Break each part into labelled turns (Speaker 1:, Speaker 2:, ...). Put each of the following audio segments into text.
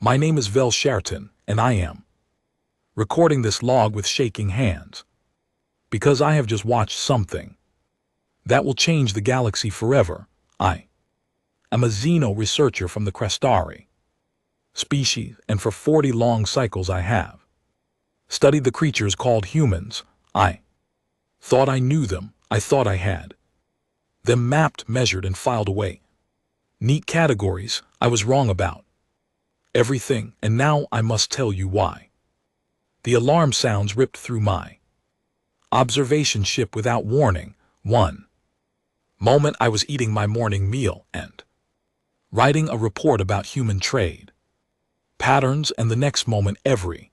Speaker 1: My name is Vel Sherton, and I am recording this log with shaking hands, because I have just watched something that will change the galaxy forever. I am a xeno researcher from the Crestari species, and for 40 long cycles I have studied the creatures called humans. I thought I knew them. I thought I had them mapped, measured, and filed away. Neat categories. I was wrong about everything, and now I must tell you why. The alarm sounds ripped through my observation ship without warning. One moment I was eating my morning meal and writing a report about human trade patterns, and the next moment every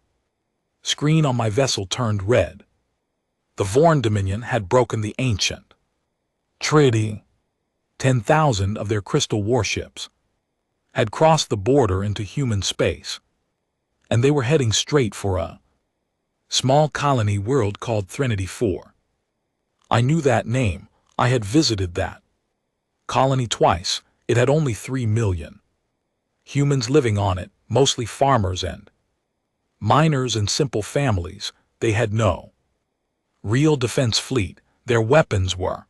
Speaker 1: screen on my vessel turned red. The Vorn Dominion had broken the ancient treaty. 10,000 of their crystal warships had crossed the border into human space, and they were heading straight for a small colony world called Threnody 4. I knew that name. I had visited that colony twice. It had only 3 million humans living on it, mostly farmers and miners and simple families. They had no real defense fleet. Their weapons were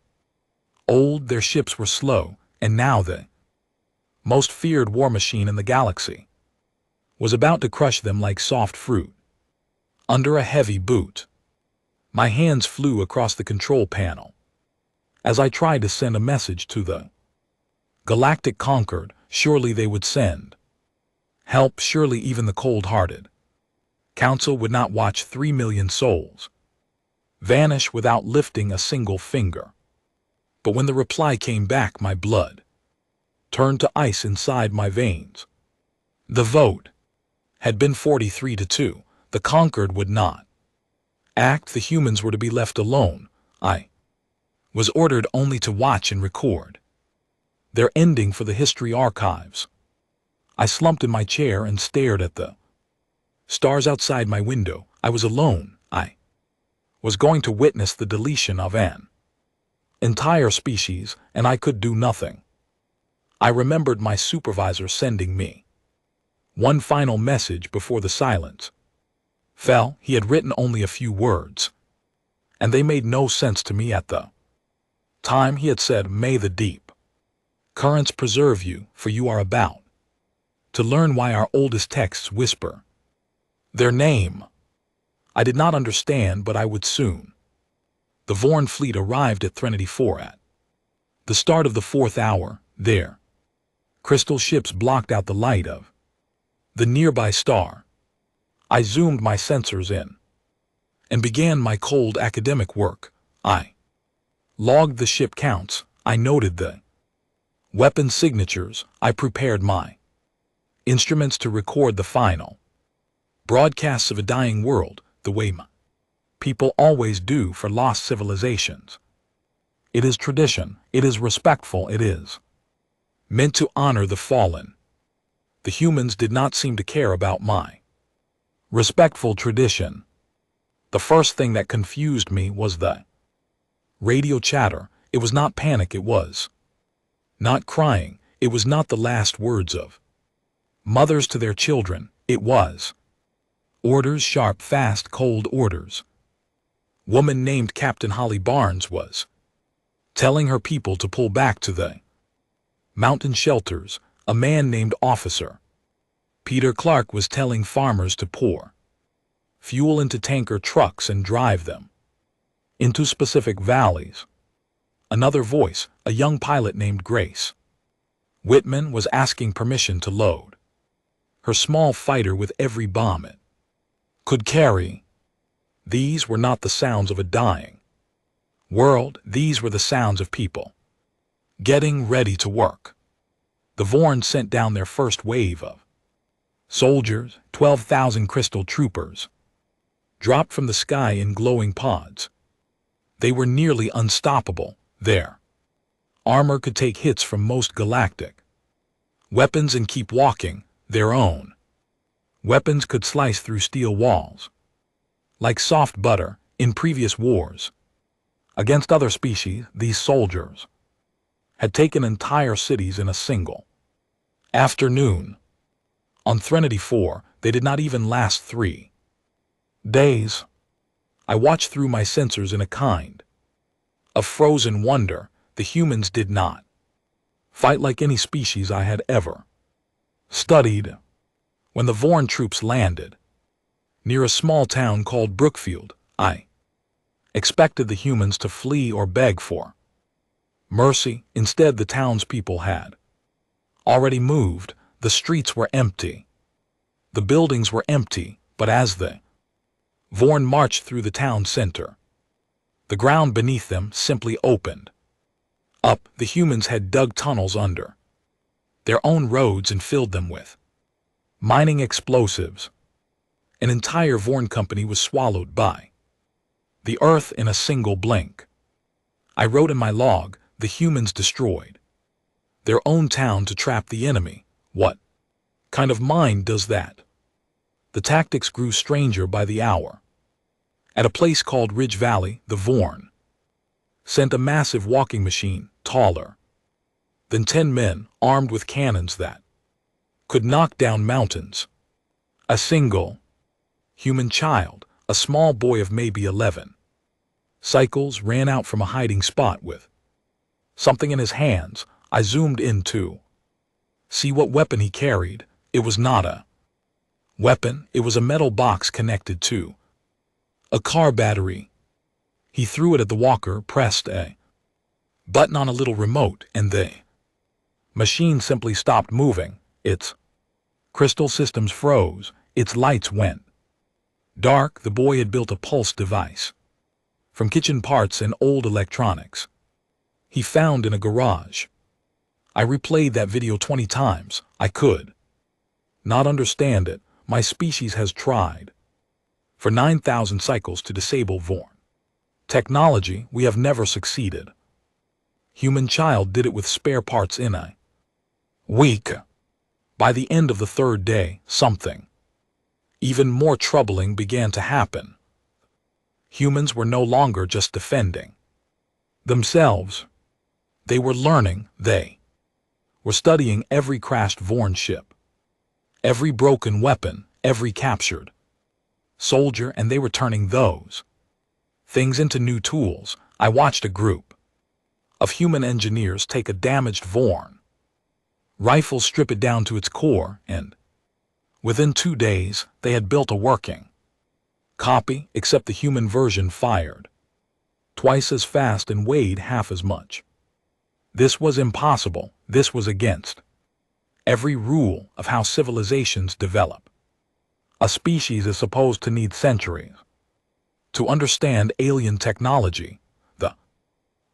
Speaker 1: old, their ships were slow, and now the most feared war machine in the galaxy was about to crush them like soft fruit under a heavy boot. My hands flew across the control panel as I tried to send a message to the Galactic Concord. Surely they would send help. Surely even the cold-hearted Council would not watch 3 million souls vanish without lifting a single finger. But when the reply came back, my blood turned to ice inside my veins. The vote had been 43-2. The Concord would not act. The humans were to be left alone. I was ordered only to watch and record their ending for the history archives. I slumped in my chair and stared at the stars outside my window. I was alone. I was going to witness the deletion of an entire species, and I could do nothing. I remembered my supervisor sending me one final message before the silence fell. He had written only a few words, and they made no sense to me at the time. He had said, "May the deep currents preserve you, for you are about to learn why our oldest texts whisper their name." I did not understand, but I would soon. The Vorn fleet arrived at Threnody 4 at the start of the 4th hour. Their crystal ships blocked out the light of the nearby star. I zoomed my sensors in and began my cold academic work. I logged the ship counts. I noted the weapon signatures. I prepared my instruments to record the final broadcasts of a dying world, the way people always do for lost civilizations. It is tradition. It is respectful. It is meant to honor the fallen. The humans did not seem to care about my respectful tradition. The first thing that confused me was the radio chatter. It was not panic. It was not crying. It was not the last words of mothers to their children. It was orders, sharp, fast, cold orders. Woman named Captain Holly Barnes was telling her people to pull back to the mountain shelters. A man named Officer Peter Clark was telling farmers to pour fuel into tanker trucks and drive them into specific valleys. Another voice, a young pilot named Grace Whitman, was asking permission to load her small fighter with every bomb it could carry. These were not the sounds of a dying world. These were the sounds of people getting ready to work. The Vorn sent down their first wave of soldiers. 12,000 crystal troopers dropped from the sky in glowing pods. They were nearly unstoppable. Their armor could take hits from most galactic weapons and keep walking. Their own weapons could slice through steel walls like soft butter. In previous wars against other species, these soldiers had taken entire cities in a single afternoon. On Threnody 4, they did not even last 3 days. I watched through my sensors in a kind of frozen wonder. The humans did not fight like any species I had ever studied. When the Vorn troops landed near a small town called Brookfield, I expected the humans to flee or beg for mercy. Instead, the townspeople had already moved. The streets were empty. The buildings were empty, but as the Vorn marched through the town center, the ground beneath them simply opened up. The humans had dug tunnels under their own roads and filled them with mining explosives. An entire Vorn company was swallowed by the earth in a single blink. I wrote in my log, the humans destroyed their own town to trap the enemy. What kind of mind does that? The tactics grew stranger by the hour. At a place called Ridge Valley, the Vorn sent a massive walking machine, taller than 10 men, armed with cannons that could knock down mountains. A single human child, a small boy of maybe 11 cycles, ran out from a hiding spot with something in his hands. I zoomed in to see what weapon he carried. It was not a weapon, it was a metal box connected to a car battery. He threw it at the walker, pressed a button on a little remote, and the machine simply stopped moving. Its crystal systems froze. Its lights went dark. The boy had built a pulse device from kitchen parts and old electronics he found in a garage. I replayed that video 20 times. I could not understand it. My species has tried for 9,000 cycles to disable Vorn technology. We have never succeeded. Human child did it with spare parts in a week. By the end of the 3rd day, something even more troubling began to happen. Humans were no longer just defending themselves. They were learning. They were studying every crashed Vorn ship, every broken weapon, every captured soldier, and they were turning those things into new tools. I watched a group of human engineers take a damaged Vorn rifle, strip it down to its core, and within 2 days they had built a working copy, except the human version fired twice as fast and weighed half as much. This was impossible. This was against every rule of how civilizations develop. A species is supposed to need centuries to understand alien technology. The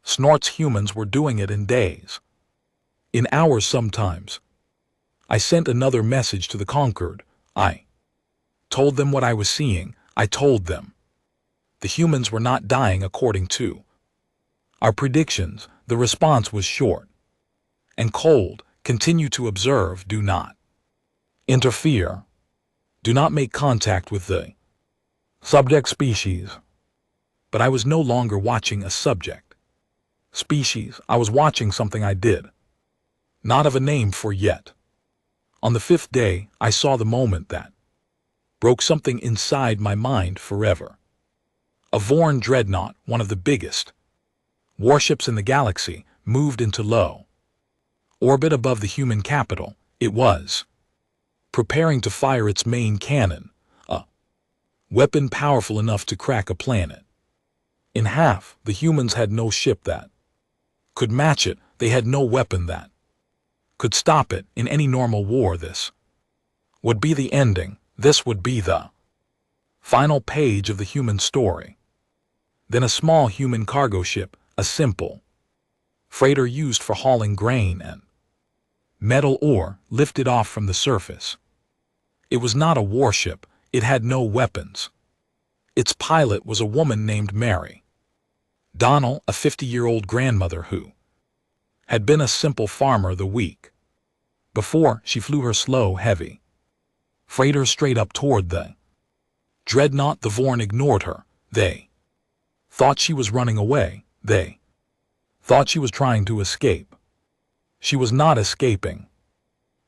Speaker 1: Snorts humans were doing it in days, in hours sometimes. I sent another message to the Conquered. I told them what I was seeing. I told them the humans were not dying according to our predictions. The response was short and cold. Continue to observe. Do not interfere. Do not make contact with the subject species. But I was no longer watching a subject species. I was watching something I did not have a name for yet. On the 5th day, I saw the moment that broke something inside my mind forever. A Vorn dreadnought, one of the biggest warships in the galaxy, moved into low orbit above the human capital. It was preparing to fire its main cannon, a weapon powerful enough to crack a planet in half. The humans had no ship that could match it. They had no weapon that could stop it. In any normal war, this would be the ending. This would be the final page of the human story. Then a small human cargo ship, a simple freighter used for hauling grain and metal ore, lifted off from the surface. It was not a warship. It had no weapons. Its pilot was a woman named Mary Donnell, a 50-year-old grandmother who had been a simple farmer the week before. She flew her slow, heavy freighter straight up toward the dreadnought. The Vorn ignored her. They thought she was running away. They thought she was trying to escape. She was not escaping.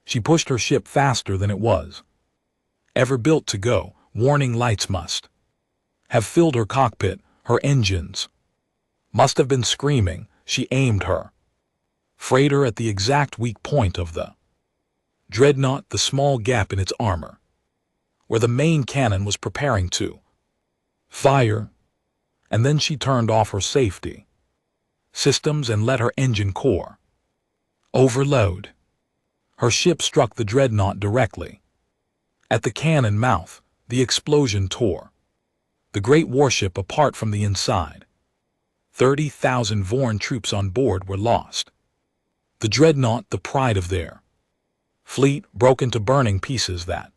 Speaker 1: She pushed her ship faster than it was ever built to go. Warning lights must have filled her cockpit. Her engines must have been screaming. She aimed her freighter at the exact weak point of the dreadnought, the small gap in its armor, where the main cannon was preparing to fire. And then she turned off her safety systems and let her engine core overload. Her ship struck the dreadnought directly at the cannon mouth. The explosion tore the great warship apart from the inside. 30,000 Vorn troops on board were lost. The dreadnought, the pride of their fleet, broke into burning pieces that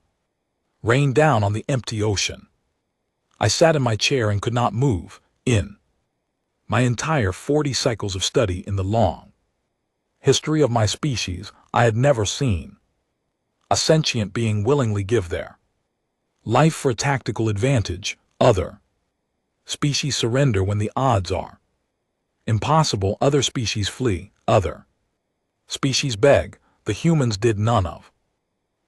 Speaker 1: rained down on the empty ocean. I sat in my chair and could not move. In my entire 40 cycles of study in the long history of my species, I had never seen a sentient being willingly give their life for a tactical advantage. Other species surrender when the odds are impossible. Other species flee. Other species beg. The humans did none of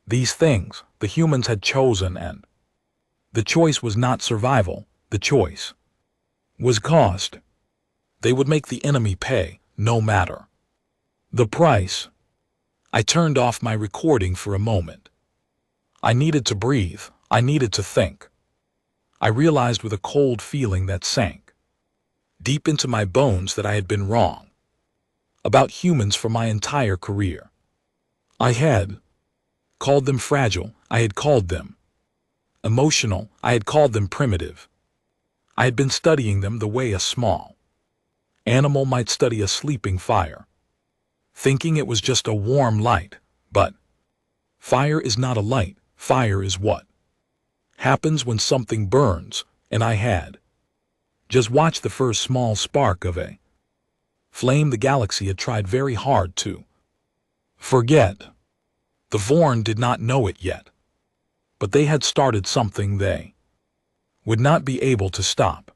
Speaker 1: these things. The humans had chosen, and the choice was not survival. The choice was cost. They would make the enemy pay, no matter the price. I turned off my recording for a moment. I needed to breathe. I needed to think. I realized with a cold feeling that sank deep into my bones that I had been wrong about humans for my entire career. I had called them fragile. I had called them emotional. I had called them primitive. I had been studying them the way a small animal might study a sleeping fire, thinking it was just a warm light. But fire is not a light. Fire is what happens when something burns, and I had just watched the first small spark of a flame the galaxy had tried very hard to forget. The Vorn did not know it yet, but they had started something they would not be able to stop,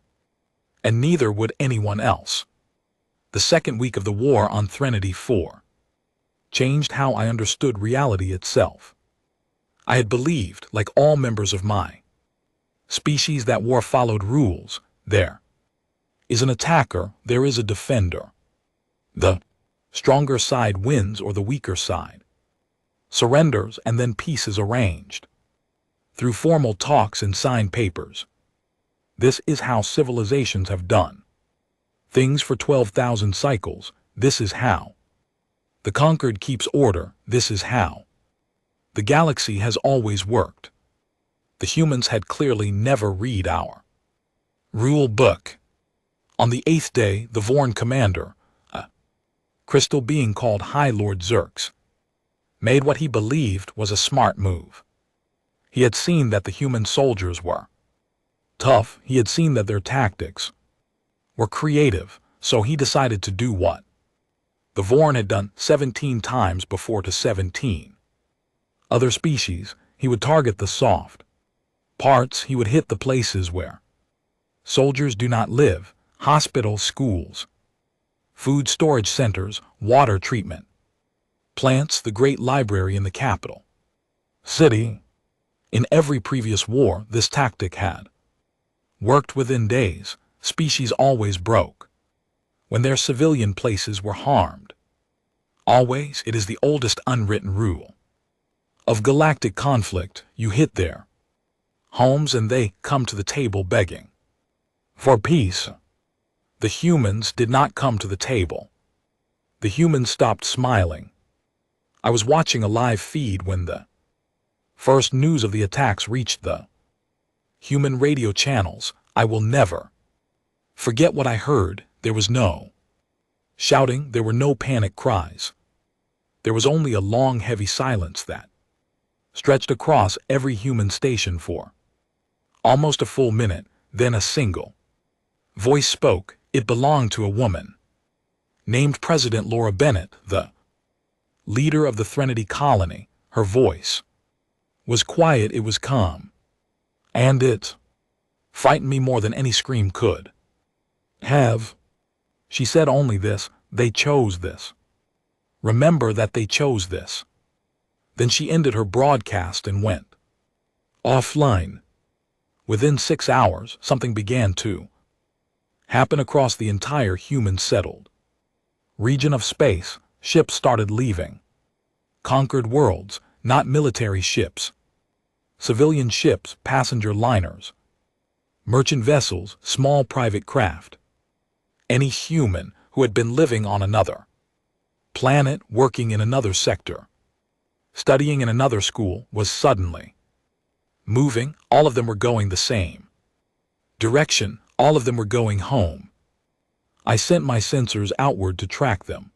Speaker 1: and neither would anyone else. The second week of the war on Threnody 4 changed how I understood reality itself. I had believed, like all members of my species, that war followed rules. There is an attacker, there is a defender. The stronger side wins, or the weaker side surrenders, and then peace is arranged through formal talks and signed papers. This is how civilizations have done things for 12,000 cycles. This is how the conquered keeps order. This is how the galaxy has always worked. The humans had clearly never read our rule book. On the 8th day, the Vorn commander, a crystal being called High Lord Xerx, made what he believed was a smart move. He had seen that the human soldiers were tough. He had seen that their tactics were creative, so he decided to do what the Vorn had done 17 times before to 17 other species. He would target the soft parts. He would hit the places where soldiers do not live: hospitals, schools, food storage centers, water treatment plants, the great library in the capital city. In every previous war, this tactic had worked within days. Species always broke when their civilian places were harmed. Always. It is the oldest unwritten rule of galactic conflict. You hit their homes and they come to the table begging for peace. The humans did not come to the table. The humans stopped smiling. I was watching a live feed when the first news of the attacks reached the human radio channels. I will never forget what I heard. There was no shouting. There were no panic cries. There was only a long, heavy silence that stretched across every human station for almost a full minute. Then a single voice spoke. It belonged to a woman named President Laura Bennett, the leader of the Threnody colony. Her voice was quiet. It was calm. And it frightened me more than any scream could have. She said only this: they chose this. Remember that they chose this. Then she ended her broadcast and went offline. Within 6 hours, something began to happen across the entire human-settled region of space. Ships started leaving. Conquered worlds, not military ships. Civilian ships, passenger liners. Merchant vessels, small private craft. Any human who had been living on another planet, working in another sector, studying in another school, was suddenly moving. All of them were going the same direction. All of them were going home. I sent my sensors outward to track them.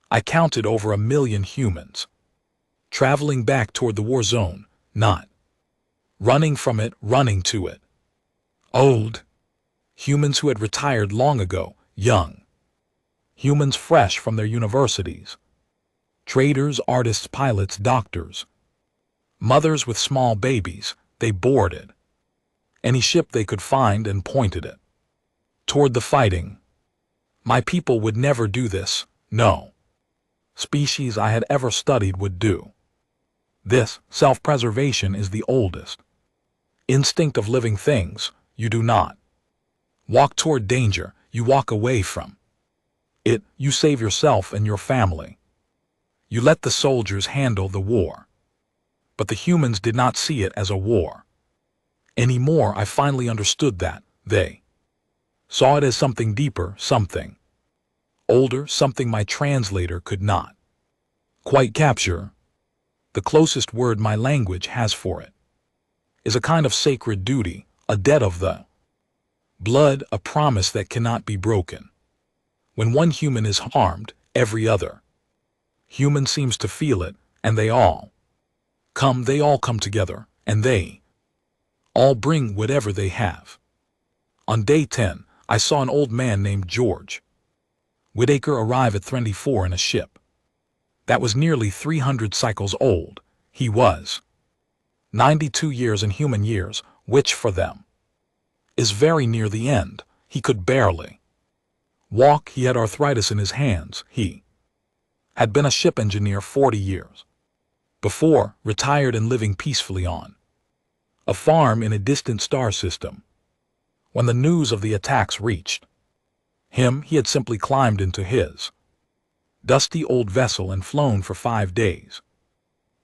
Speaker 1: I counted over 1 million humans traveling back toward the war zone, not running from it, running to it. Old humans who had retired long ago, young humans fresh from their universities, traders, artists, pilots, doctors, mothers with small babies. They boarded any ship they could find and pointed it toward the fighting. My people would never do this. No species I had ever studied would do this. Self-preservation is the oldest instinct of living things. You do not walk toward danger, you walk away from it. You save yourself and your family. You let the soldiers handle the war. But the humans did not see it as a war anymore. I finally understood that they saw it as something deeper, something older, something my translator could not quite capture. The closest word my language has for it is a kind of sacred duty, a debt of the blood, a promise that cannot be broken. When one human is harmed, every other human seems to feel it, and they all come together, and they all bring whatever they have. On day 10, I saw an old man named George Whitaker arrive at 24 in a ship that was nearly 300 cycles old. He was 92 years in human years, which for them is very near the end. He could barely walk. He had arthritis in his hands. He had been a ship engineer 40 years before, retired and living peacefully on a farm in a distant star system. When the news of the attacks reached him, he had simply climbed into his dusty old vessel and flown for 5 days,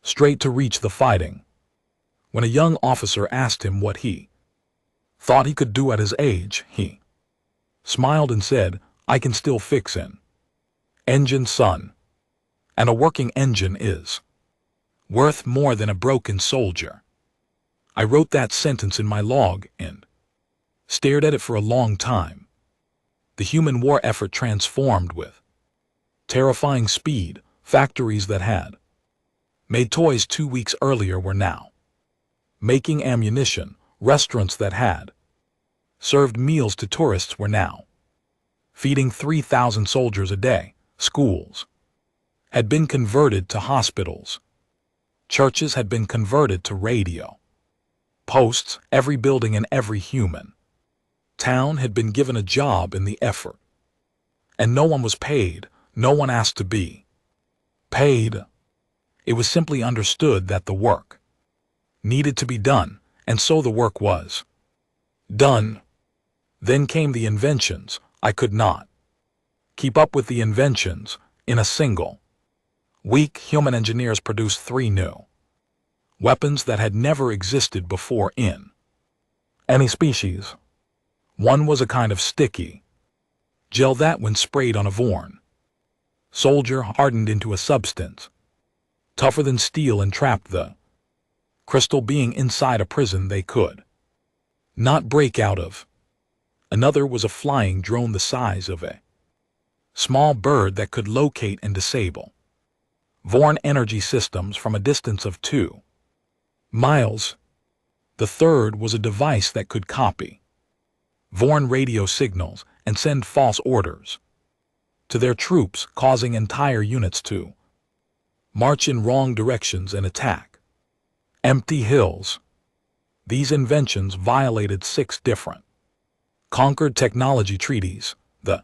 Speaker 1: straight to reach the fighting. When a young officer asked him what he thought he could do at his age, he smiled and said, "I can still fix an engine, son. And a working engine is worth more than a broken soldier." I wrote that sentence in my log and stared at it for a long time. The human war effort transformed with terrifying speed. Factories that had made toys 2 weeks earlier were now making ammunition. Restaurants that had served meals to tourists were now feeding 3,000 soldiers a day. Schools had been converted to hospitals. Churches had been converted to radio posts. Every building and every human town had been given a job in the effort. And no one was paid. No one asked to be paid. It was simply understood that the work needed to be done, and so the work was done. Then came the inventions. I could not keep up with the inventions. In a single week, human engineers produced 3 new weapons that had never existed before in any species. One was a kind of sticky gel that, when sprayed on a Vorn soldier, hardened into a substance tougher than steel and trapped the crystal being inside a prison they could not break out of. Another was a flying drone the size of a small bird that could locate and disable Vorn energy systems from a distance of 2 miles. The third was a device that could copy Vorn radio signals and send false orders to their troops, causing entire units to march in wrong directions and attack empty hills. These inventions violated 6 different conquered technology treaties. The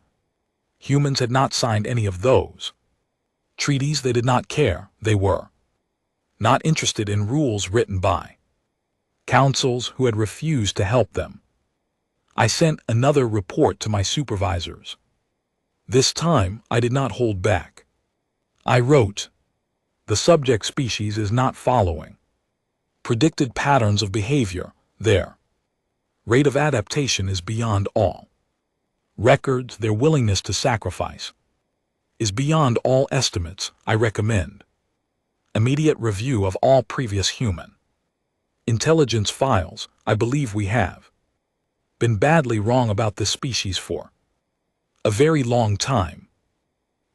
Speaker 1: humans had not signed any of those treaties. They did not care. They were not interested in rules written by councils who had refused to help them. I sent another report to my supervisors. This time, I did not hold back. I wrote, "The subject species is not following predicted patterns of behavior. Their rate of adaptation is beyond all records. Their willingness to sacrifice is beyond all estimates. I recommend immediate review of all previous human intelligence files. I believe we have been badly wrong about this species for a very long time."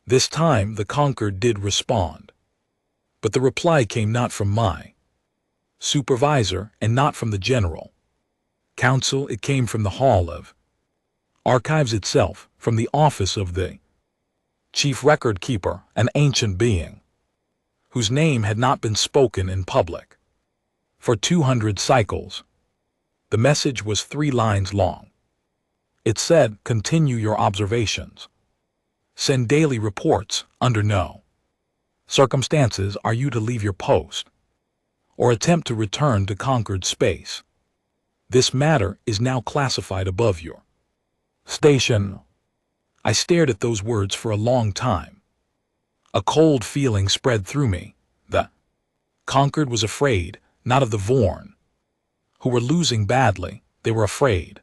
Speaker 1: This time the conquered did respond, but the reply came not from my supervisor and not from the general council. It came from the Hall of Archives itself, from the office of the chief record keeper, an ancient being whose name had not been spoken in public for 200 cycles. The message was 3 lines long. It said, "Continue your observations. Send daily reports. Under no circumstances are you to leave your post or attempt to return to conquered space. This matter is now classified above your station." I stared at those words for a long time. A cold feeling spread through me. The conquered was afraid, not of the Vorn, who were losing badly. They were afraid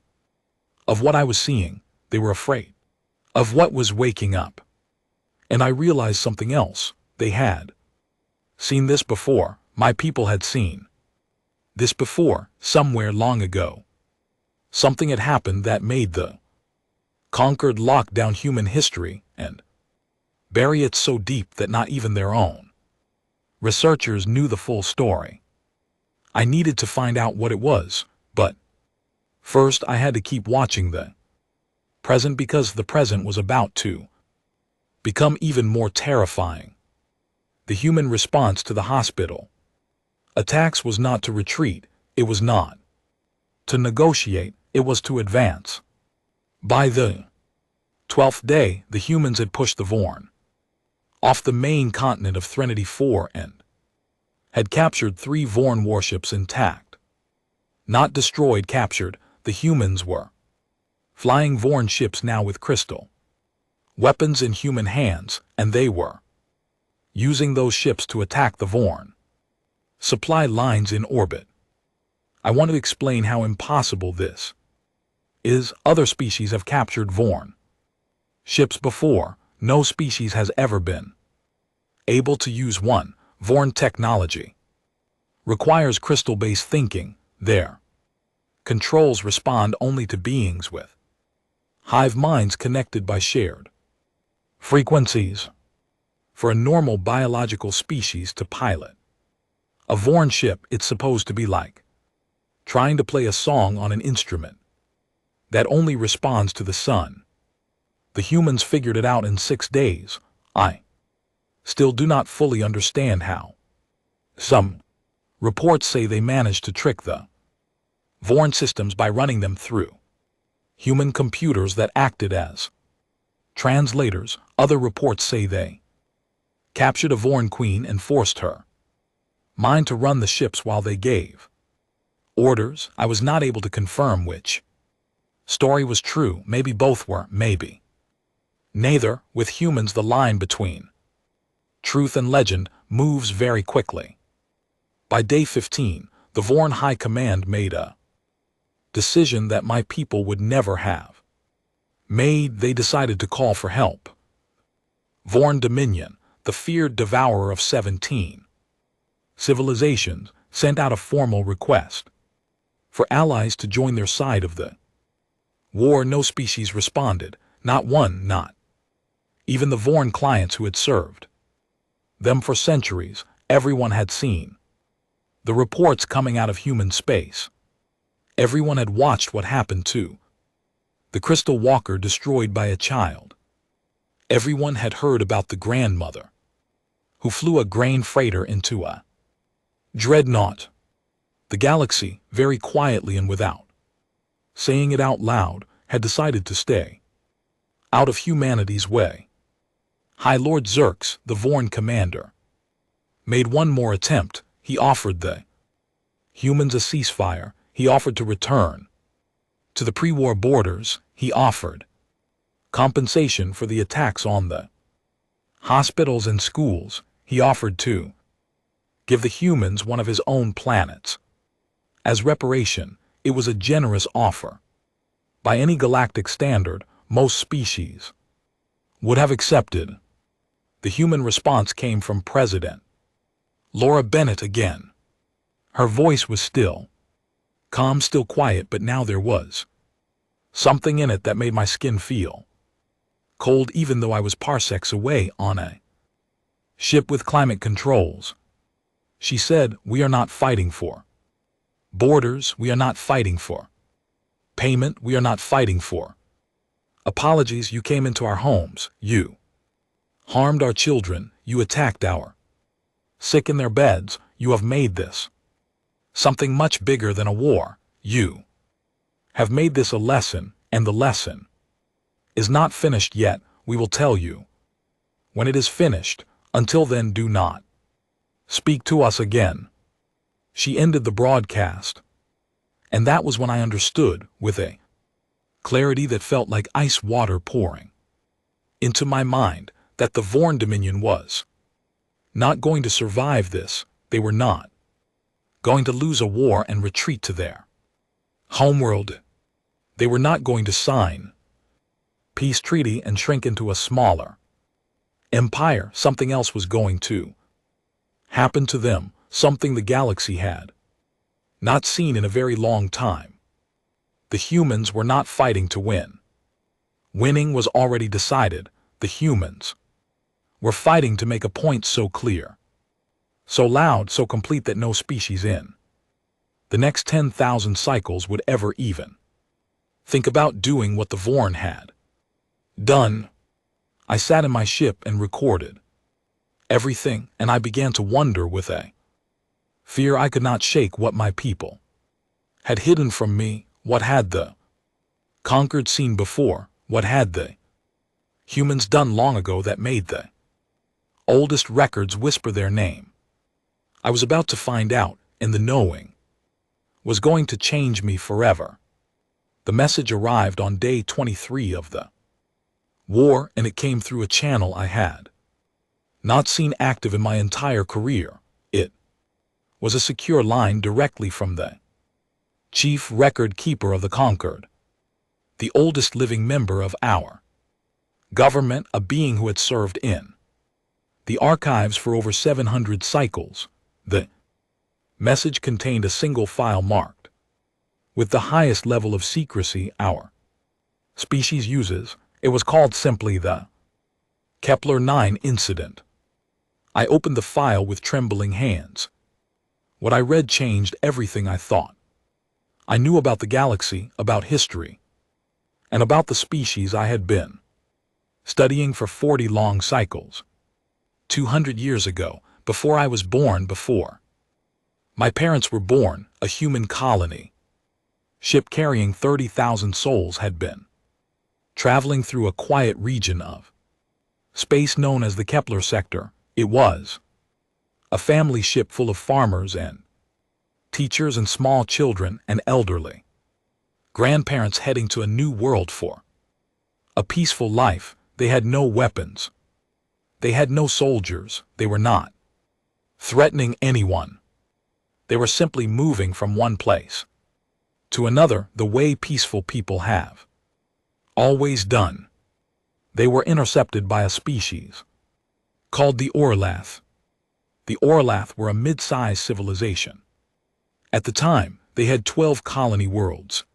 Speaker 1: of what I was seeing. They were afraid of what was waking up. And I realized something else. They had seen this before. My people had seen this before, somewhere long ago. Something had happened that made the conquered lock down human history and bury it so deep that not even their own researchers knew the full story. I needed to find out what it was, but first I had to keep watching the present, because the present was about to become even more terrifying. The human response to the hospital attacks was not to retreat. It was not to negotiate. It was to advance. By the 12th day, the humans had pushed the Vorn off the main continent of Threnody 4 and had captured 3 Vorn warships intact. Not destroyed, captured. The humans were flying Vorn ships now with crystal weapons in human hands, and they were using those ships to attack the Vorn supply lines in orbit. I want to explain how impossible this is. Other species have captured Vorn ships before. No species has ever been able to use one. Vorn technology requires crystal-based thinking. Their controls respond only to beings with hive minds connected by shared frequencies. For a normal biological species to pilot a Vorn ship, it's supposed to be like trying to play a song on an instrument that only responds to the sun. The humans figured it out in 6 days. I still do not fully understand how. Some reports say they managed to trick the Vorn systems by running them through human computers that acted as translators. Other reports say they captured a Vorn queen and forced her mind to run the ships while they gave orders. I was not able to confirm which story was true. Maybe both were, maybe neither. With humans, the line between truth and legend moves very quickly. By day 15, the Vorn High Command made a decision that my people would never have made. They decided to call for help. Vorn Dominion, the feared devourer of 17 civilizations, sent out a formal request for allies to join their side of the war. No species responded, not one, not even the Vorn clients who had served them for centuries. Everyone had seen the reports coming out of human space. Everyone had watched what happened to the Crystal Walker destroyed by a child. Everyone had heard about the grandmother who flew a grain freighter into a dreadnought. The galaxy, very quietly and without saying it out loud, had decided to stay out of humanity's way. High Lord Xerx, the Vorn commander, made one more attempt. He offered the humans a ceasefire. He offered to return to the pre-war borders. He offered compensation for the attacks on the hospitals and schools. He offered to give the humans one of his own planets. As reparation, it was a generous offer. By any galactic standard, most species would have accepted. The human response came from President Laura Bennett again. Her voice was still, calm, still quiet, but now there was something in it that made my skin feel cold, even though I was parsecs away on a ship with climate controls. She said, "We are not fighting for borders. We are not fighting for payment. We are not fighting for apologies. You came into our homes. You harmed our children. You attacked our sick in their beds. You have made this something much bigger than a war. You have made this a lesson, and the lesson is not finished yet. We will tell you when it is finished. Until then, do not speak to us again." She ended the broadcast, and that was when I understood, with a clarity that felt like ice water pouring into my mind, that the Vorn Dominion was not going to survive this. They were not going to lose a war and retreat to their homeworld. They were not going to sign peace treaty and shrink into a smaller empire. Something else was going to happen to them, something the galaxy had not seen in a very long time. The humans were not fighting to win. Winning was already decided. The humans were fighting to make a point so clear, so loud, so complete that no species in the next 10,000 cycles would ever even think about doing what the Vorn had done. I sat in my ship and recorded everything, and I began to wonder with a fear I could not shake what my people had hidden from me. What had the conquered seen before? What had the humans done long ago that made the oldest records whisper their name? I was about to find out, and the knowing was going to change me forever. The message arrived on day 23 of the war, and it came through a channel I had not seen active in my entire career. It was a secure line directly from the chief record keeper of the conquered, the oldest living member of our government, a being who had served in the archives for over 700 cycles. The message contained a single file marked with the highest level of secrecy our species uses. It was called simply the Kepler 9 incident. I opened the file with trembling hands. What I read changed everything I thought I knew about the galaxy, about history, and about the species I had been studying for 40 long cycles. 200 years ago, before I was born, before my parents were born, a human colony ship carrying 30,000 souls had been traveling through a quiet region of space known as the Kepler sector. It was a family ship full of farmers and teachers and small children and elderly grandparents heading to a new world for a peaceful life. They had no weapons. They had no soldiers. They were not threatening anyone. They were simply moving from one place to another the way peaceful people have always done. They were intercepted by a species called the Orlath. The Orlath were a mid-sized civilization. At the time, they had 12 colony worlds,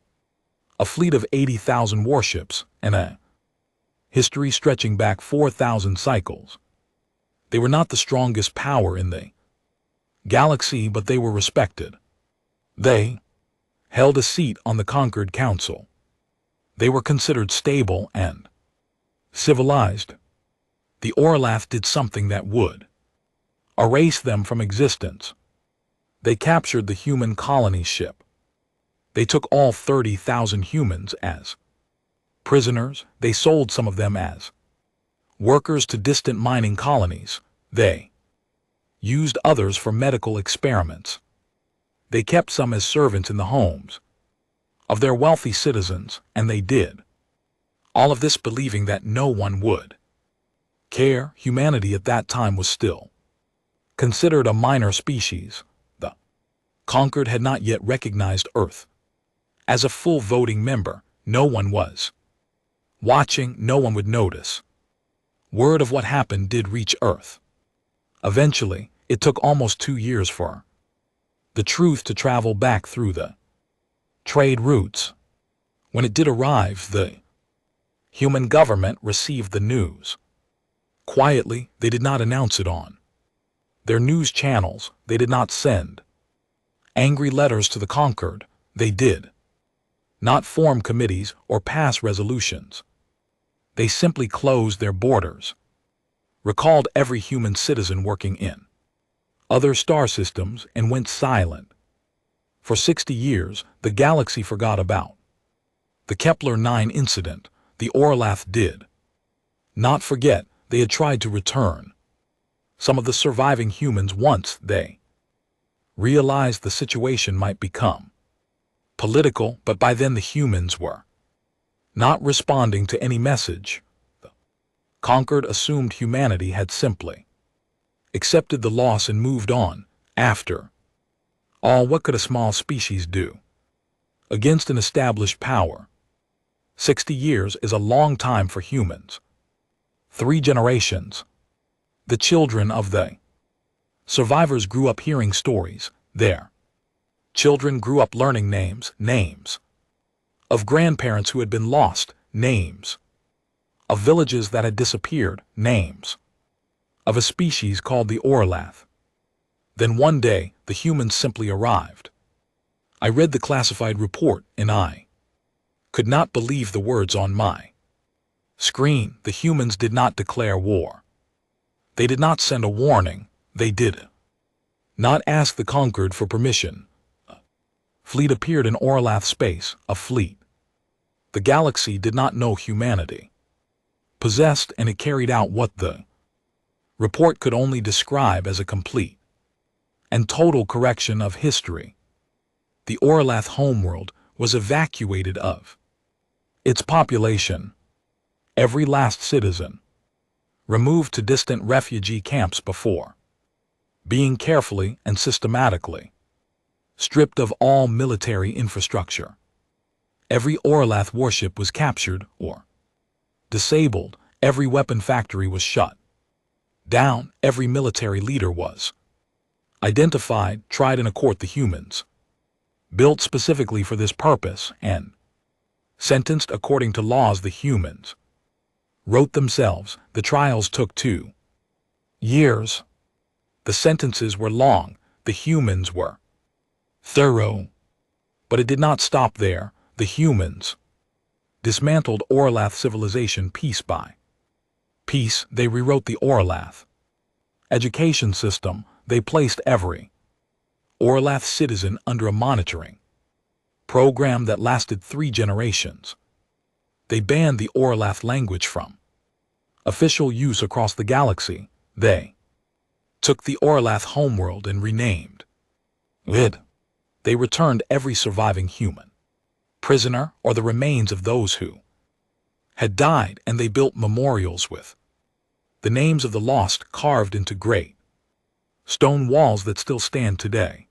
Speaker 1: a fleet of 80,000 warships, and a history stretching back 4,000 cycles. They were not the strongest power in the galaxy, but they were respected. They held a seat on the conquered council. They were considered stable and civilized. The Orlath did something that would erase them from existence. They captured the human colony ship. They took all 30,000 humans as prisoners. They sold some of them as workers to distant mining colonies. They used others for medical experiments. They kept some as servants in the homes of their wealthy citizens, and they did all of this believing that no one would care. Humanity at that time was still considered a minor species. The conquered had not yet recognized Earth as a full voting member. No one was watching, no one would notice. Word of what happened did reach Earth. Eventually, it took almost 2 years for the truth to travel back through the trade routes. When it did arrive, the human government received the news. Quietly, they did not announce it on their news channels. They did not send angry letters to the conquered. They did not form committees or pass resolutions. They simply closed their borders, recalled every human citizen working in other star systems, and went silent. For 60 years, the galaxy forgot about the Kepler 9 incident. The Orlath did not forget. They had tried to return some of the surviving humans once they realized the situation might become political, but by then the humans were not responding to any message. The conquered assumed humanity had simply accepted the loss and moved on. After all, what could a small species do against an established power? 60 years is a long time for humans. 3 generations. The children of the survivors grew up hearing stories. Their children grew up learning names of grandparents who had been lost, names of villages that had disappeared, names of a species called the Orlath. Then one day, the humans simply arrived. I read the classified report, and I could not believe the words on my screen. The humans did not declare war. They did not send a warning. They did not ask the conquered for permission. A fleet appeared in Orlath space, a fleet the galaxy did not know humanity possessed, and it carried out what the report could only describe as a complete and total correction of history. The Orlath homeworld was evacuated of its population. Every last citizen removed to distant refugee camps before being carefully and systematically stripped of all military infrastructure. Every Orlath warship was captured or disabled. Every weapon factory was shut down. Every military leader was identified, tried in a court. The humans, built specifically for this purpose and sentenced according to laws the humans wrote themselves. The trials took 2 years. The sentences were long. The humans were thorough. But it did not stop there. The humans dismantled Orlath civilization piece by piece. They rewrote the Orlath education system. They placed every Orlath citizen under a monitoring program that lasted 3 generations. They banned the Orlath language from official use across the galaxy. They took the Orlath homeworld and renamed it. They returned every surviving human prisoner or the remains of those who had died, and they built memorials with the names of the lost carved into great stone walls that still stand today.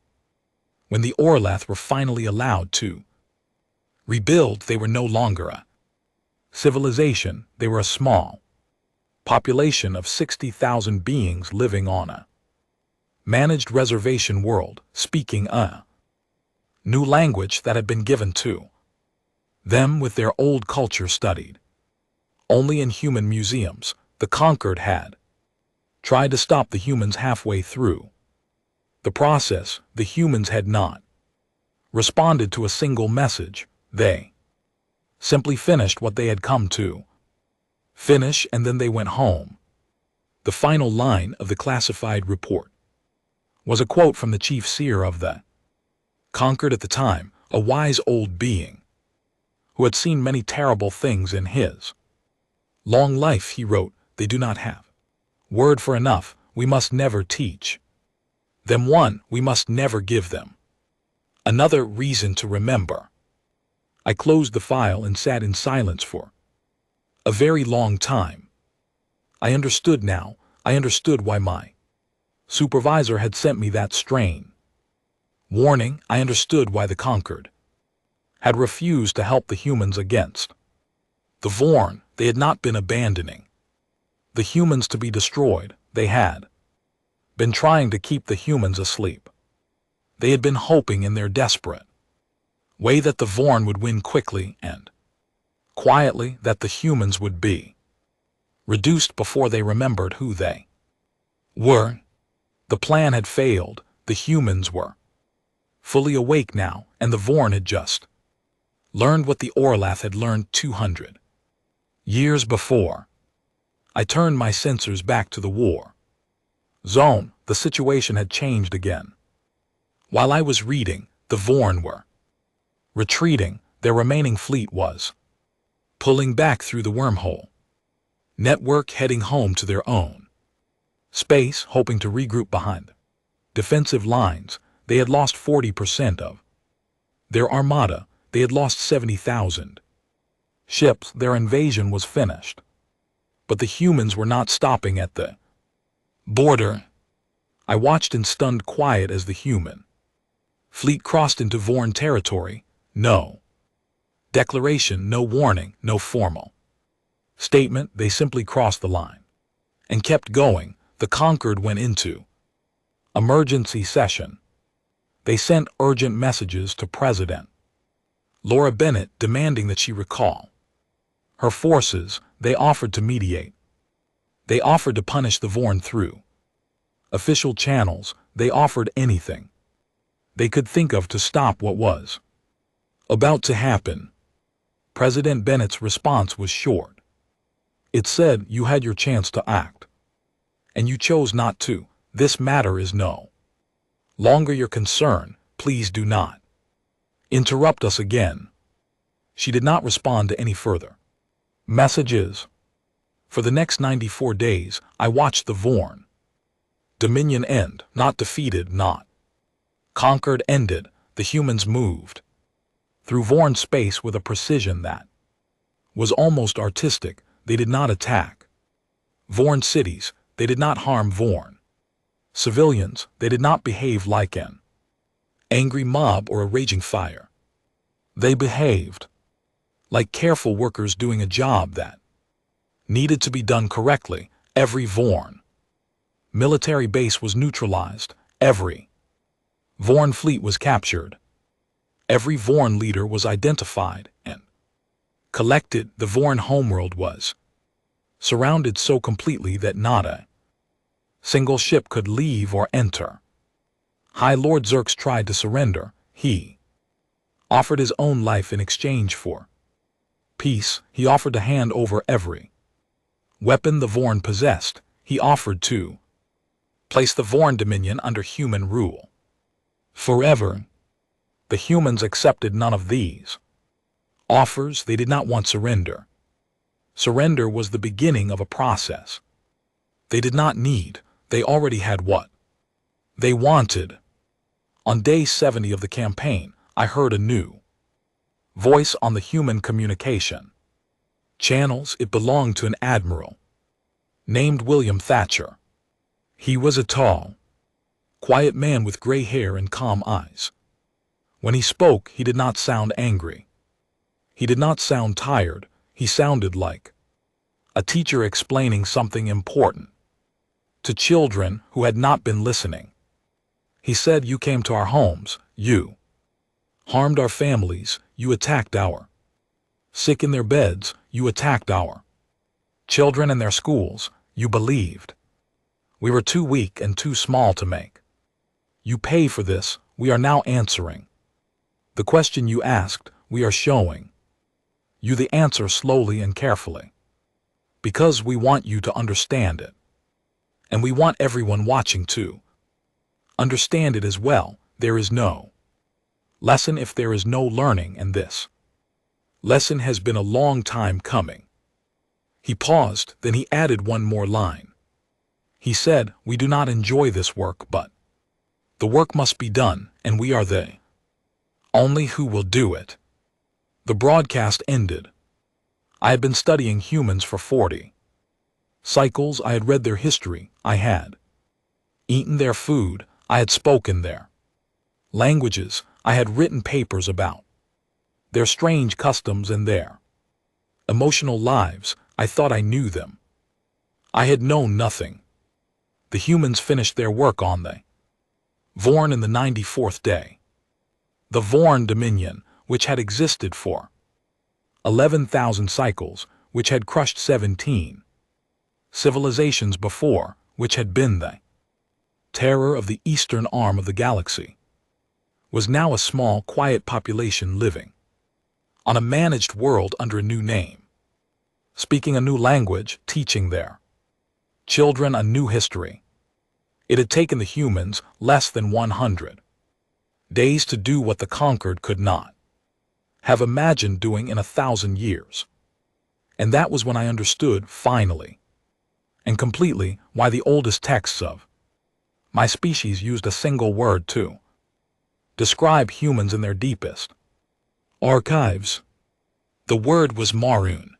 Speaker 1: When the Orlath were finally allowed to rebuild, they were no longer a civilization. They were a small population of 60,000 beings living on a managed reservation world, speaking a new language that had been given to them, with their old culture studied only in human museums. The conquered had tried to stop the humans halfway through the process. The humans had not responded to a single message. They simply finished what they had come to finish, and then they went home. The final line of the classified report was a quote from the chief seer of the conquered at the time, a wise old being who had seen many terrible things in his long life. He wrote, "They do not have word for enough. We must never teach Them one we must never give them. Another reason to remember. I closed the file and sat in silence for a very long time. I understood now. I understood why my supervisor had sent me that strain warning. I understood why the Conquered had refused to help the humans against the Vorn. They had not been abandoning the humans to be destroyed. They had been trying to keep the humans asleep. They had been hoping in their desperate way that the Vorn would win quickly and quietly, that the humans would be reduced before they remembered who they were. The plan had failed. The humans were fully awake now, and the Vorn had just learned what the Orlath had learned 200 years before. I turned my sensors back to the war zone. The situation had changed again. While I was reading, the Vorn were retreating. Their remaining fleet was pulling back through the wormhole network, heading home to their own space, hoping to regroup behind defensive lines. They had lost 40% of their armada. They had lost 70,000 ships. Their invasion was finished. But the humans were not stopping at the border. I watched in stunned quiet as the human fleet crossed into Vorn territory. No declaration, no warning, no formal statement. They simply crossed the line and kept going. The Conquered went into emergency session. They sent urgent messages to President Laura Bennett demanding that she recall her forces. They offered to mediate. They offered to punish the Vorn through official channels. They offered anything they could think of to stop what was about to happen. President Bennett's response was short. It said, "You had your chance to act, and you chose not to. This matter is no longer your concern. Please do not interrupt us again." She did not respond to any further messages. For the next 94 days, I watched the Vorn Dominion end, not defeated, not conquered, ended. The humans moved through Vorn space with a precision that was almost artistic. They did not attack Vorn cities. They did not harm Vorn civilians. They did not behave like an angry mob or a raging fire. They behaved like careful workers doing a job that needed to be done correctly. Every Vorn military base was neutralized. Every Vorn fleet was captured. Every Vorn leader was identified and collected. The Vorn homeworld was surrounded so completely that not a single ship could leave or enter. High Lord Zerx tried to surrender. He offered his own life in exchange for peace. He offered to hand over every weapon the Vorn possessed. He offered to place the Vorn Dominion under human rule forever. The humans accepted none of these offers. They did not want surrender. Surrender was the beginning of a process they did not need. They already had what they wanted. On day 70 of the campaign, I heard a new voice on the human communication channels. It belonged to an admiral named William Thatcher. He was a tall, quiet man with gray hair and calm eyes. When he spoke, he did not sound angry. He did not sound tired. He sounded like a teacher explaining something important to children who had not been listening. He said, "You came to our homes. You harmed our families. You attacked our sick in their beds. You attacked our children in their schools. You believed we were too weak and too small to make you pay for this. We are now answering the question you asked. We are showing you the answer slowly and carefully, because we want you to understand it. And we want everyone watching to understand it as well. There is no lesson if there is no learning, and this lesson has been a long time coming." He paused, then he added one more line. He said, "We do not enjoy this work, but The work must be done, and we are they. Only who will do it. The broadcast ended. I had been studying humans for 40 cycles. I had read their history. I had eaten their food. I had spoken their languages. I had written papers about their strange customs and their emotional lives. I thought I knew them. I had known nothing. The humans finished their work on the Vorn in the 94th day. The Vorn Dominion, which had existed for 11,000 cycles, which had crushed 17 civilizations before, which had been the terror of the eastern arm of the galaxy, was now a small, quiet population living on a managed world under a new name, speaking a new language, teaching their children a new history. It had taken the humans less than 100 days to do what the conquered could not have imagined doing in 1,000 years. And that was when I understood, finally and completely, why the oldest texts of my species used a single word to describe humans in their deepest archives. The word was Maroon.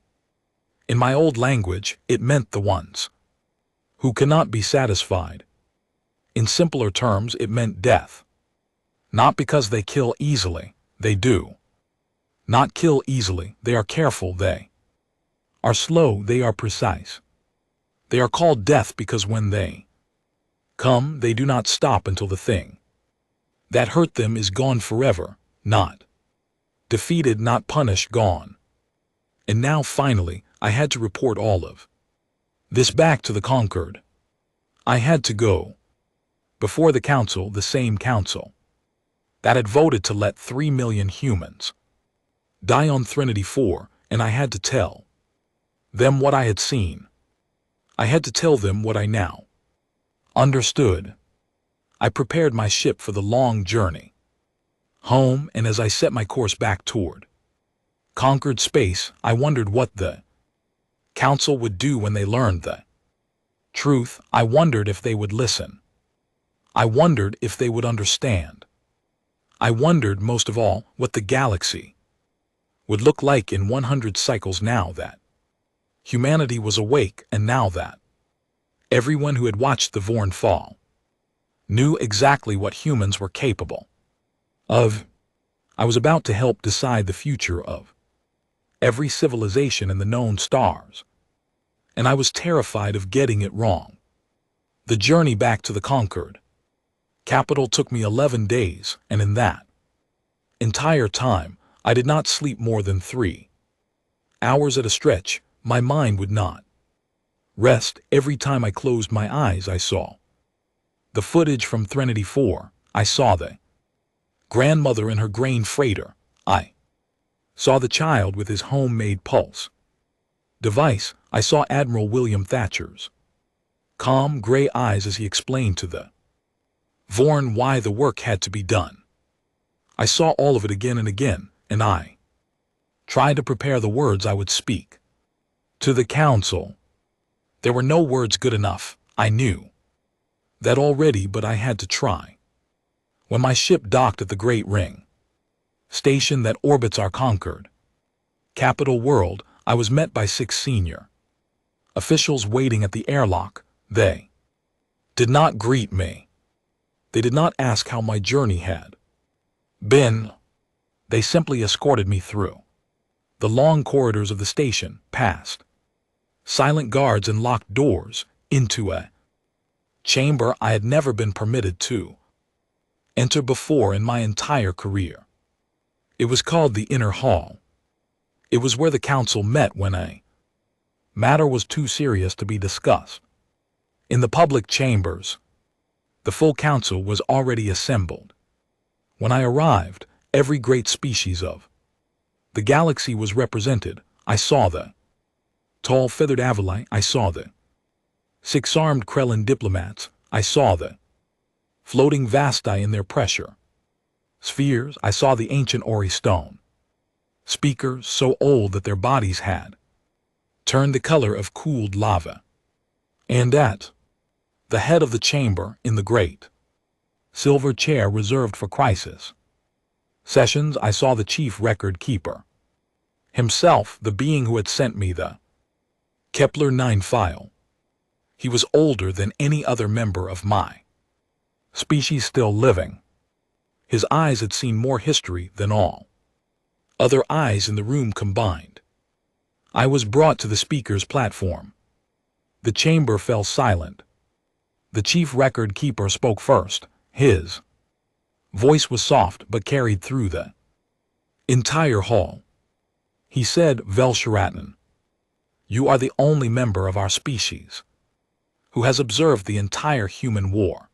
Speaker 1: In my old language, it meant the ones who cannot be satisfied. In simpler terms, it meant death. Not because they kill easily, they do not kill easily, they are careful, they are slow, they are precise. They are called death because when they come, they do not stop until the thing that hurt them is gone forever, not defeated, not punished, gone. And now, finally, I had to report all of this back to the conquered. I had to go before the council, the same council that had voted to let 3 million humans die on Trinity 4, and I had to tell them what I had seen. I had to tell them what I now understood. I prepared my ship for the long journey home, and as I set my course back toward conquered space, I wondered what the council would do when they learned the truth. I wondered if they would listen. I wondered if they would understand. I wondered most of all what the galaxy would look like in 100 cycles, now that humanity was awake, and now that everyone who had watched the Vorn fall knew exactly what humans were capable of. I was about to help decide the future of every civilization in the known stars, and I was terrified of getting it wrong. The journey back to the conquered capital took me 11 days, and in that entire time, I did not sleep more than 3 hours at a stretch. My mind would not rest. Every time I closed my eyes, I saw the footage from Trinity 4. I saw the grandmother in her grain freighter. I saw the child with his homemade pulse device. I saw Admiral William Thatcher's calm gray eyes as he explained to the Vorn why the work had to be done. I saw all of it again and again, and I tried to prepare the words I would speak to the council. There were no words good enough. I knew that already, but I had to try. When my ship docked at the Great Ring station that orbits our conquered capital world, I was met by 6 senior officials waiting at the airlock. They did not greet me. They did not ask how my journey had been. They simply escorted me through the long corridors of the station, past silent guards and locked doors, into a chamber I had never been permitted to enter before in my entire career. It was called the Inner Hall. It was where the council met when a matter was too serious to be discussed. In the public chambers, the full council was already assembled. When I arrived, every great species of the galaxy was represented. I saw the tall feathered Avalai. I saw the 6-armed Krellin diplomats. I saw the floating Vasti in their pressure spheres. I saw the ancient Ori stone speakers, so old that their bodies had turned the color of cooled lava. And at the head of the chamber, in the great Silver chair reserved for crisis sessions. I saw the chief record keeper. Himself, the being who had sent me the Kepler 9 file. He was older than any other member of my species still living. His eyes had seen more history than all other eyes in the room combined. I was brought to the speaker's platform. The chamber fell silent. The chief record keeper spoke first. His voice was soft but carried through the entire hall. He said, Velsharatin, you are the only member of our species who has observed the entire human war.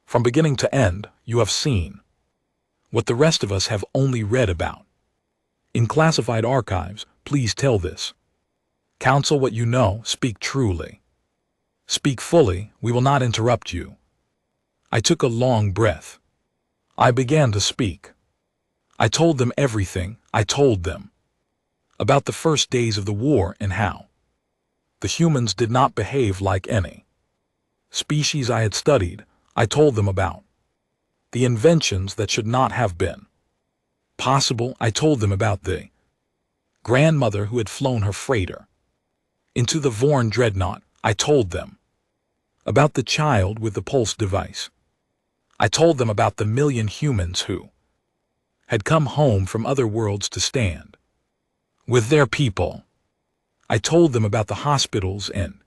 Speaker 1: From beginning to end, you have seen what the rest of us have only read about. In classified archives, please tell this. Counsel what you know, speak truly. Speak fully, we will not interrupt you. I took a long breath. I began to speak. I told them everything. I told them about the first days of the war and how the humans did not behave like any species I had studied. I told them about the inventions that should not have been possible. I told them about the grandmother who had flown her freighter into the Vorn dreadnought. I told them about the child with the pulse device. I told them about the million humans who had come home from other worlds to stand with their people. I told them about the hospitals and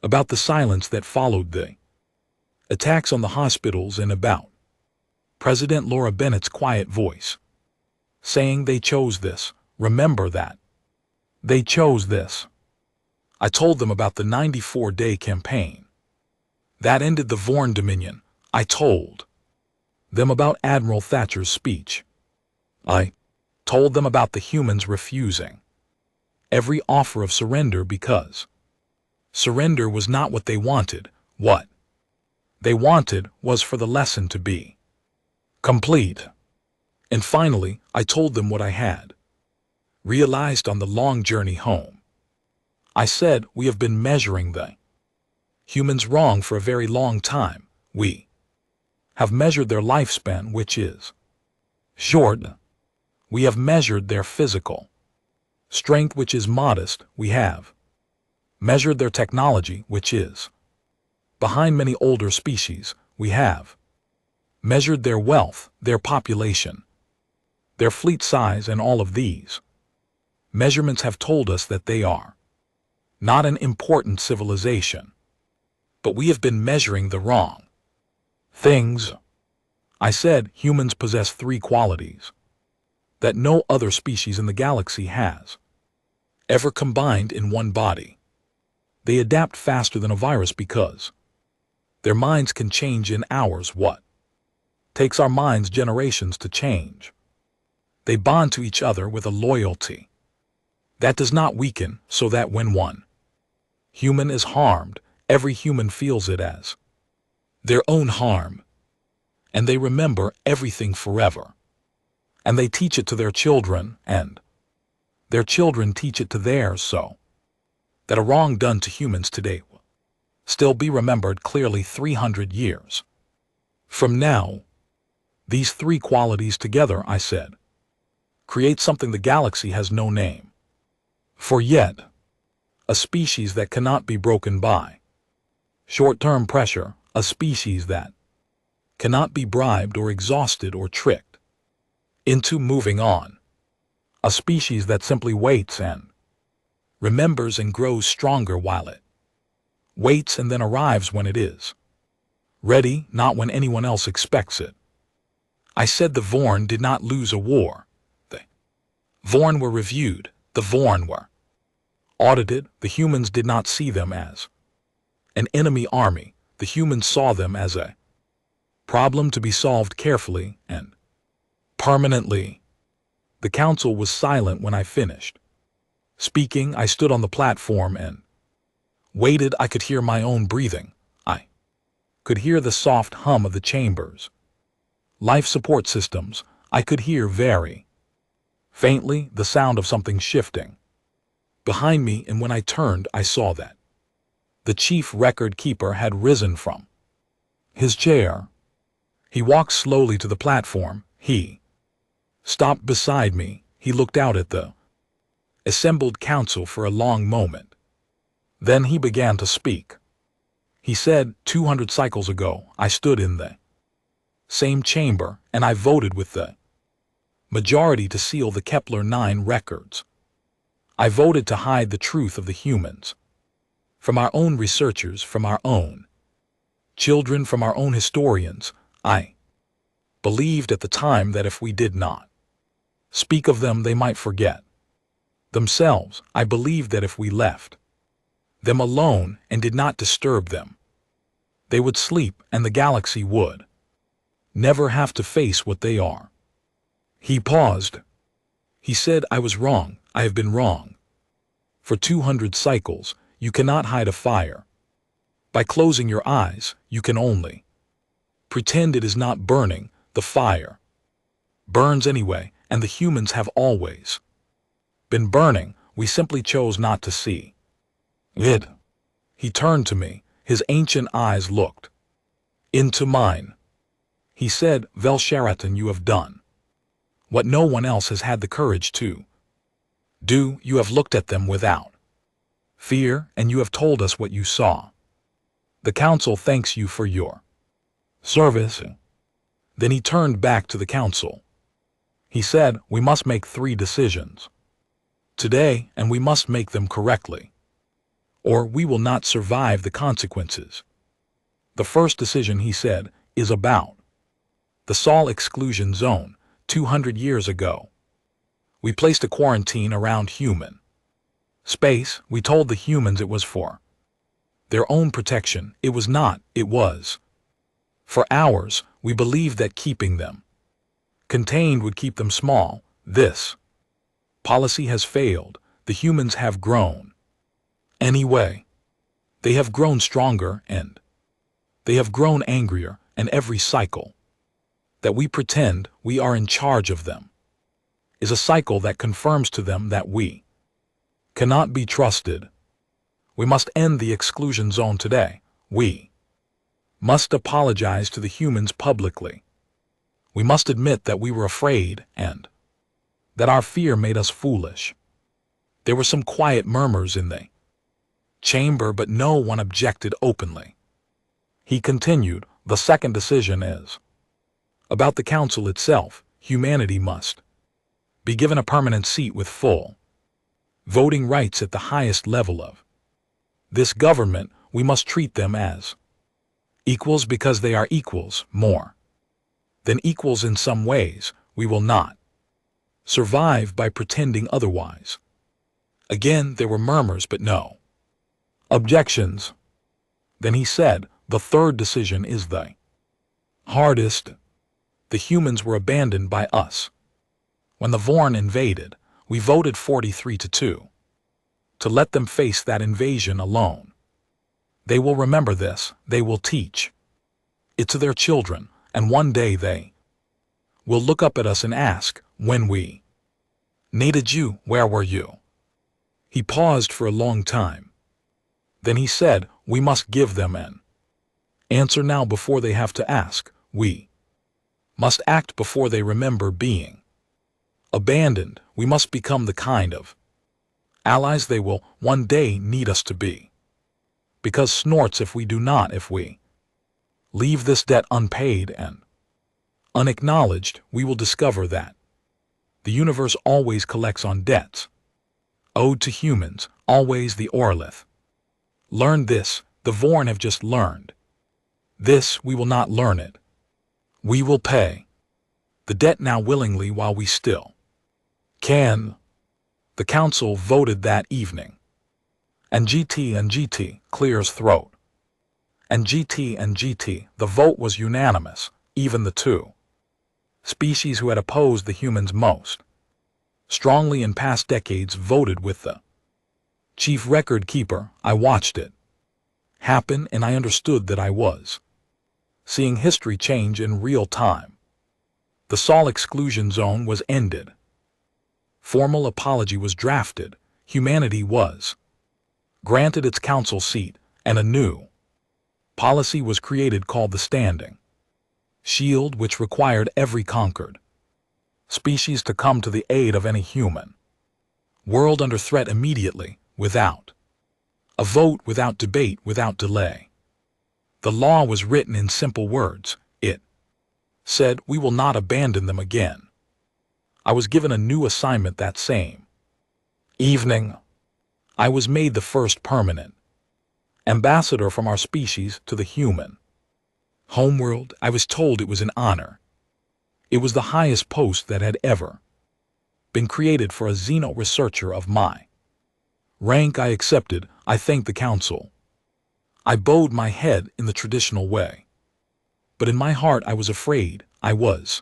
Speaker 1: about the silence that followed the attacks on the hospitals and about President Laura Bennett's quiet voice saying they chose this. Remember that. They chose this. I told them about the 94-day campaign that ended the Vorn Dominion. I told them about Admiral Thatcher's speech. I told them about the humans refusing every offer of surrender because surrender was not what they wanted. What they wanted was for the lesson to be complete. And finally, I told them what I had realized on the long journey home. I said, we have been measuring the humans wrong for a very long time. We have measured their lifespan, which is short. We have measured their physical strength, which is modest. We have measured their technology, which is behind many older species. We have measured their wealth, their population, their fleet size, and all of these measurements have told us that they are not an important civilization. But we have been measuring the wrong things. I said, humans possess 3 qualities that no other species in the galaxy has ever combined in one body. They adapt faster than a virus because their minds can change in hours what takes our minds generations to change. They bond to each other with a loyalty that does not weaken, so that when one human is harmed, every human feels it as their own harm. And they remember everything forever. And they teach it to their children, and their children teach it to theirs, so that a wrong done to humans today will still be remembered clearly 300 years from now. These 3 qualities together, I said, create something the galaxy has no name for yet. A species that cannot be broken by short-term pressure, a species that cannot be bribed or exhausted or tricked into moving on, a species that simply waits and remembers and grows stronger while it waits and then arrives when it is ready, not when anyone else expects it. I said the Vorn did not lose a war. The Vorn were reviewed. The Vorn were audited. The humans did not see them as an enemy army. The humans saw them as a problem to be solved carefully and permanently. The council was silent when I finished speaking. I stood on the platform and waited. I could hear my own breathing. I could hear the soft hum of the chambers. Life support systems. I could hear very faintly the sound of something shifting behind me, and when I turned, I saw that the chief record keeper had risen from his chair. He walked slowly to the platform. He stopped beside me. He looked out at the assembled council for a long moment. Then he began to speak. He said, 200 cycles ago, I stood in the same chamber, and I voted with the majority to seal the Kepler-9 records. I voted to hide the truth of the humans from our own researchers, from our own children, from our own historians. I believed at the time that if we did not speak of them, they might forget themselves. I believed that if we left them alone and did not disturb them, they would sleep and the galaxy would never have to face what they are. He paused. He said, I was wrong. I have been wrong. For 200 cycles, you cannot hide a fire. By closing your eyes, you can only pretend it is not burning. The fire burns anyway, and the humans have always been burning. We simply chose not to see it. He turned to me. His ancient eyes looked into mine. He said, Vel-Sharaton, you have done what no one else has had the courage to do. You have looked at them without fear, and you have told us what you saw. The council thanks you for your service. Then he turned back to the council. He said, we must make 3 decisions today, and we must make them correctly, or we will not survive the consequences. The first decision, he said, is about the Sol exclusion zone. 200 years ago, we placed a quarantine around human space. We told the humans it was for their own protection. It was not. It was for ours. We believed that keeping them contained would keep them small. This policy has failed. The humans have grown anyway. They have grown stronger, and they have grown angrier, and every cycle that we pretend we are in charge of them is a cycle that confirms to them that we cannot be trusted. We must end the exclusion zone today. We must apologize to the humans publicly. We must admit that we were afraid and that our fear made us foolish. There were some quiet murmurs in the chamber, but no one objected openly. He continued, the second decision is about the council itself. Humanity must be given a permanent seat with full voting rights at the highest level of this government. We must treat them as equals because they are equals, more than equals in some ways. We will not survive by pretending otherwise. Again, there were murmurs, but no objections. Then he said, the third decision is the hardest. The humans were abandoned by us. When the Vorn invaded, we voted 43-2 to let them face that invasion alone. They will remember this. They will teach it to their children, and one day they will look up at us and ask, when we needed you, where were you? He paused for a long time. Then he said, we must give them an answer now before they have to ask. We must act before they remember being abandoned. We must become the kind of allies they will one day need us to be. Because snorts, if we do not, if we leave this debt unpaid and unacknowledged, we will discover that the universe always collects on debts owed to humans, always. The Orlith learned this. The Vorn have just learned this. We will not learn it. We will pay the debt now willingly while we still can. The council voted that evening. And GT clears throat. And GT, the vote was unanimous. Even the 2 species who had opposed the humans most strongly in past decades voted with the chief record keeper. I watched it happen, and I understood that I was seeing history change in real time. The Sol exclusion zone was ended. Formal apology was drafted. Humanity was granted its council seat, and a new policy was created called the Standing shield which required every conquered species to come to the aid of any human world under threat immediately, without a vote, without debate, without delay. The law was written in simple words. It said, we will not abandon them again. I was given a new assignment that same evening. I was made the first permanent ambassador from our species to the human homeworld. I was told it was an honor. It was the highest post that had ever been created for a xeno researcher of my rank. I accepted. I thanked the council. I bowed my head in the traditional way. But in my heart I was afraid. I was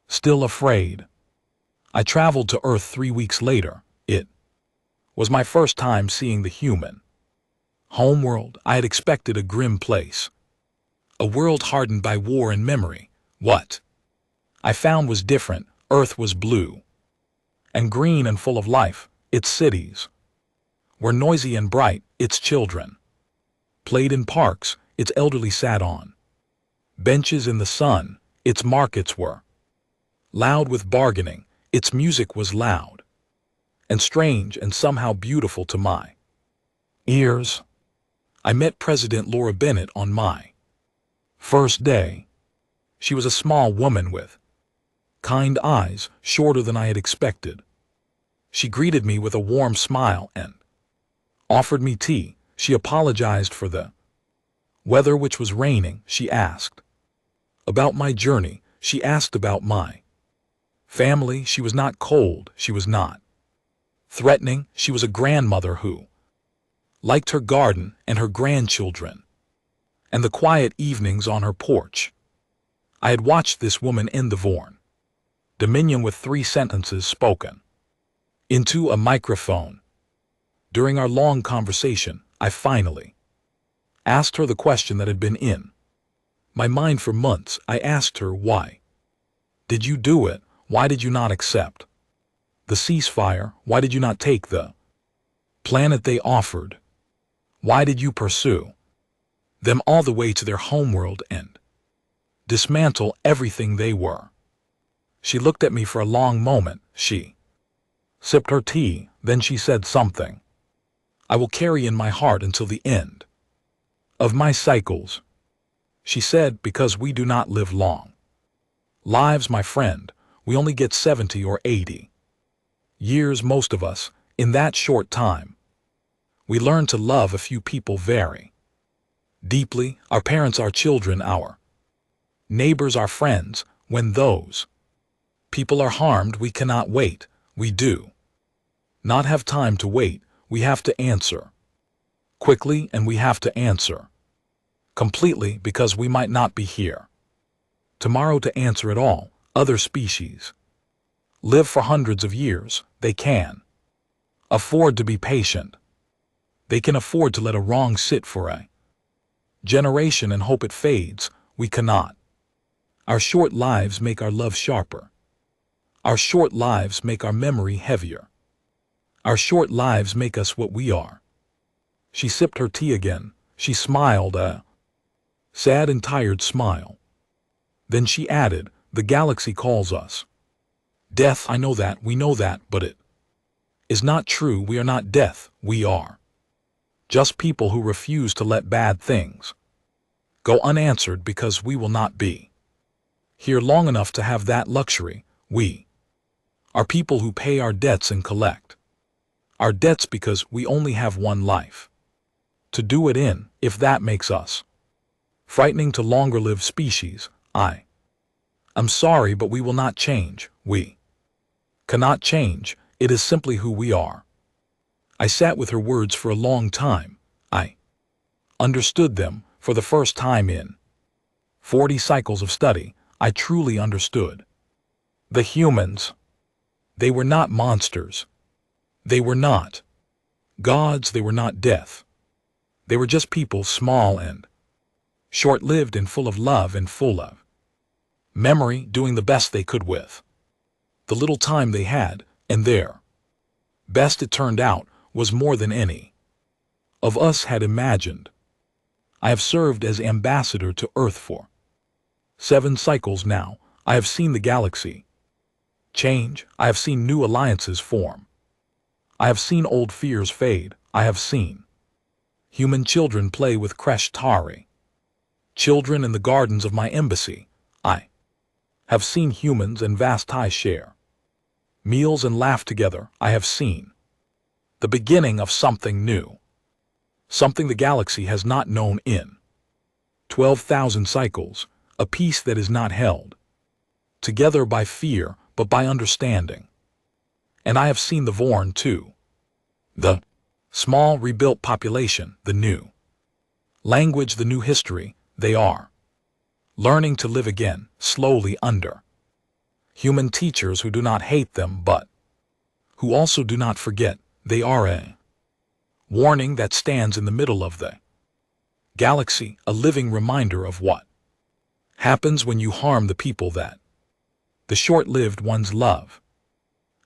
Speaker 1: still afraid. I traveled to Earth 3 weeks later. It was my first time seeing the human homeworld. I had expected a grim place, a world hardened by war and memory. What I found was different. Earth was blue and green and full of life. Its cities were noisy and bright. Its children played in parks. Its elderly sat on benches in the sun. Its markets were loud with bargaining. Its music was loud and strange and somehow beautiful to my ears. I met President Laura Bennett on my first day. She was a small woman with kind eyes, shorter than I had expected. She greeted me with a warm smile and offered me tea. She apologized for the weather, which was raining. She asked about my journey. She asked about my family. She was not cold. She was not threatening. She was a grandmother who liked her garden and her grandchildren and the quiet evenings on her porch. I had watched this woman end the Vorn Dominion with 3 sentences spoken into a microphone. During our long conversation, I finally asked her the question that had been in my mind for months. I asked her, why did you do it? Why did you not accept the ceasefire? Why did you not take the planet they offered? Why did you pursue them all the way to their homeworld and dismantle everything they were? She looked at me for a long moment. She sipped her tea. Then she said something I will carry in my heart until the end of my cycles. She said, because we do not live long lives, my friend. We only get 70 or 80 years, most of us. In that short time, we learn to love a few people very deeply, our parents, our children, our neighbors, our friends. When those people are harmed, we cannot wait. We do not have time to wait. We have to answer quickly, and we have to answer completely, because we might not be here tomorrow to answer it all. Other species live for hundreds of years. They can afford to be patient. They can afford to let a wrong sit for a generation and hope it fades. We cannot. Our short lives make our love sharper. Our short lives make our memory heavier. Our short lives make us what we are. She sipped her tea again. She smiled a sad and tired smile. Then she added, the galaxy calls us death. I know that, we know that, but it is not true. We are not death. We are just people who refuse to let bad things go unanswered, because we will not be here long enough to have that luxury. We are people who pay our debts and collect our debts because we only have one life to do it in. If that makes us frightening to longer-lived species, I'm sorry, but we will not change. We cannot change. It is simply who we are. I sat with her words for a long time. I understood them for the first time in 40 cycles of study. I truly understood the humans. They were not monsters. They were not gods. They were not death. They were just people, small and short-lived and full of love and full of memory, doing the best they could with the little time they had, and their best, it turned out, was more than any of us had imagined. I have served as ambassador to Earth for 7 cycles now, I have seen the galaxy change. I have seen new alliances form. I have seen old fears fade. I have seen human children play with Kresh Tari. Children in the gardens of my embassy. I have seen humans and Vastai share meals and laugh together. I have seen the beginning of something new, something the galaxy has not known in 12,000 cycles, a peace that is not held together by fear but by understanding. And I have seen the Vorn too, the small rebuilt population, the new language, the new history. They are learning to live again, slowly under human teachers who do not hate them but who also do not forget. They are a warning that stands in the middle of the galaxy, a living reminder of what happens when you harm the people that the short-lived ones love.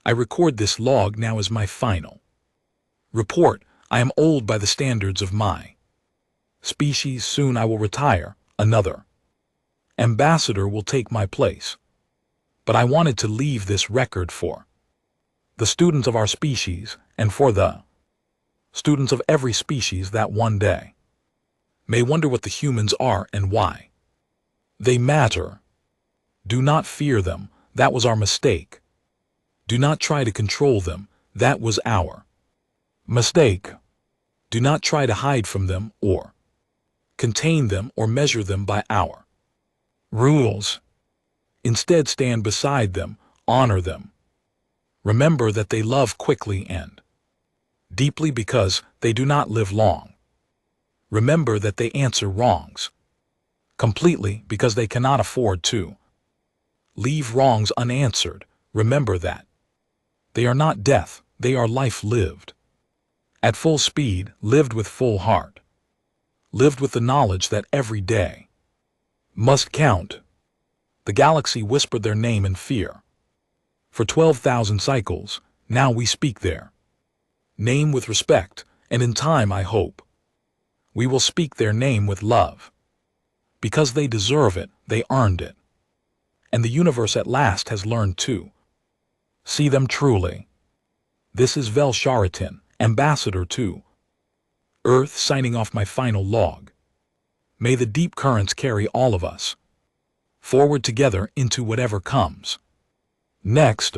Speaker 1: I record this log now as my final report. I am old by the standards of my species. Soon I will retire. Another ambassador will take my place. But I wanted to leave this record for the students of our species and for the students of every species that one day may wonder what the humans are and why they matter. Do not fear them. That was our mistake. Do not try to control them. That was our mistake. Do not try to hide from them or contain them or measure them by our rules. Instead, stand beside them, honor them. Remember that they love quickly and deeply because they do not live long. Remember that they answer wrongs completely because they cannot afford to leave wrongs unanswered. Remember that they are not death, they are life lived at full speed, lived with full heart, lived with the knowledge that every day must count. The galaxy whispered their name in fear. For 12,000 cycles, now we speak their name with respect, and in time I hope we will speak their name with love. Because they deserve it, they earned it. And the universe at last has learned to see them truly. This is Vel Sharatin, ambassador to Earth, signing off my final log. May the deep currents carry all of us forward together into whatever comes next.